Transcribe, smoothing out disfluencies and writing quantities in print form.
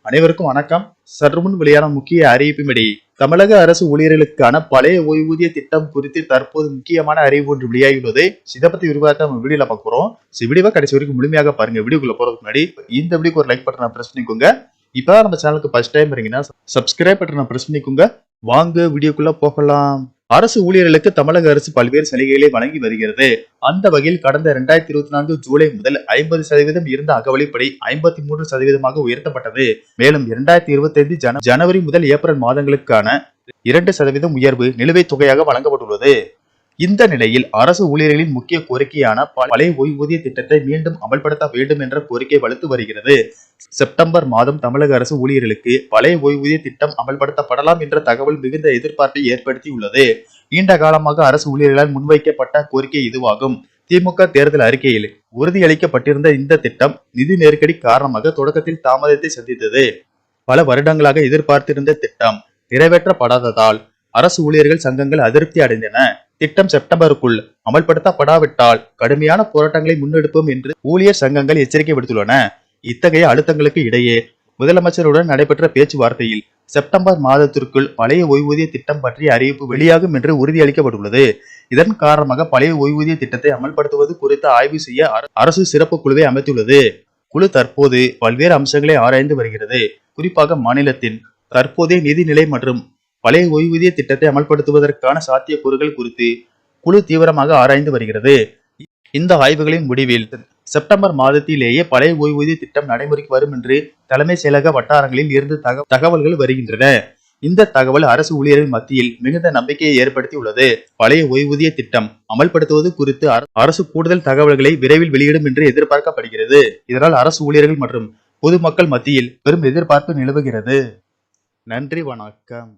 அனைவருக்கும் வணக்கம். சற்று முன் வெளியான முக்கிய அறிவிப்பின்படி தமிழக அரசு ஊழியர்களுக்கான பழைய ஓய்வூதிய திட்டம் குறித்து தற்போது முக்கியமான அறிவிப்பு ஒன்று வெளியாகியுள்ளது. இதை பத்தி விரிவாக நம்ம வீடியோல பார்க்க போறோம். வீடியோவை கடைசி வரைக்கும் முழுமையாக பாருங்க. வீடியோக்குள்ள போறதுக்கு முன்னாடி இந்த வீடியோக்கு ஒரு லைக் பட்டனை பிரஸ் பண்ணிக்கோங்க. இப்பதான் நம்ம சேனலுக்கு ஃபர்ஸ்ட் டைம் வரீங்கன்னா சப்ஸ்கிரைப் பட்டனை பிரஸ் பண்ணிக்கோங்க. வாங்க வீடியோக்குள்ள போகலாம். அரசு ஊழியர்களுக்கு தமிழக அரசு பல்வேறு சலுகைகளை வழங்கி வருகிறது. அந்த வகையில் கடந்த 2024 ஜூலை முதல் 50% இருந்த அகவலைப்படி 53% உயர்த்தப்பட்டது. மேலும் 2025 ஜனவரி முதல் ஏப்ரல் மாதங்களுக்கான 2% உயர்வு நிலுவைத் தொகையாக வழங்கப்பட்டுள்ளது. இந்த நிலையில் அரசு ஊழியர்களின் முக்கிய கோரிக்கையான பழைய ஓய்வூதிய திட்டத்தை மீண்டும் அமல்படுத்த வேண்டும் என்ற கோரிக்கை வலுத்து வருகிறது. செப்டம்பர் மாதம் தமிழக அரசு ஊழியர்களுக்கு பழைய ஓய்வூதிய திட்டம் அமல்படுத்தப்படலாம் என்ற தகவல் மிகுந்த எதிர்பார்ப்பை ஏற்படுத்தியுள்ளது. நீண்ட காலமாக அரசு ஊழியர்களால் முன்வைக்கப்பட்ட கோரிக்கை இதுவாகும். திமுக தேர்தல் அறிக்கையில் உறுதியளிக்கப்பட்டிருந்த இந்த திட்டம் நிதி நெருக்கடி காரணமாக தொடக்கத்தில் தாமதத்தை சந்தித்தது. பல வருடங்களாக எதிர்பார்த்திருந்த திட்டம் நிறைவேற்றப்படாததால் அரசு ஊழியர்கள் சங்கங்கள் அதிருப்தி அடைந்தன. திட்டம் செப்டம்பருக்குள் அமல்படுத்தப்படாவிட்டால் கடுமையான போராட்டங்களை முன்னெடுப்போம் என்று ஊழியர் சங்கங்கள் எச்சரிக்கை விடுத்துள்ளன. இத்தகைய அழுத்தங்களுக்கு இடையே முதலமைச்சருடன் நடைபெற்ற பேச்சுவார்த்தையில் செப்டம்பர் மாதத்திற்குள் பழைய ஓய்வூதிய திட்டம் பற்றிய அறிவிப்பு வெளியாகும் என்று உறுதியளிக்கப்பட்டுள்ளது. இதன் காரணமாக பழைய ஓய்வூதிய திட்டத்தை அமல்படுத்துவது குறித்து ஆய்வு செய்ய அரசு சிறப்பு குழுவை அமைத்துள்ளது. குழு தற்போது பல்வேறு அம்சங்களை ஆராய்ந்து வருகிறது. குறிப்பாக மாநிலத்தின் தற்போதைய நிதிநிலை மற்றும் பழைய ஓய்வூதிய திட்டத்தை அமல்படுத்துவதற்கான சாத்தியக்கூறுகள் குறித்து குழு தீவிரமாக ஆராய்ந்து வருகிறது. இந்த ஆய்வுகளின் முடிவில் செப்டம்பர் மாதத்திலேயே பழைய ஓய்வூதிய திட்டம் நடைமுறைக்கு வரும் என்று தலைமை செயலக வட்டாரங்களில் இருந்து தகவல்கள் வருகின்றன. இந்த தகவல் அரசு ஊழியர்கள் மத்தியில் மிகுந்த நம்பிக்கையை ஏற்படுத்தியுள்ளது. பழைய ஓய்வூதிய திட்டம் அமல்படுத்துவது குறித்து அரசு கூடுதல் தகவல்களை விரைவில் வெளியிடும் என்று எதிர்பார்க்கப்படுகிறது. இதனால் அரசு ஊழியர்கள் மற்றும் பொதுமக்கள் மத்தியில் பெரும் எதிர்பார்ப்பு நிலவுகிறது. நன்றி, வணக்கம்.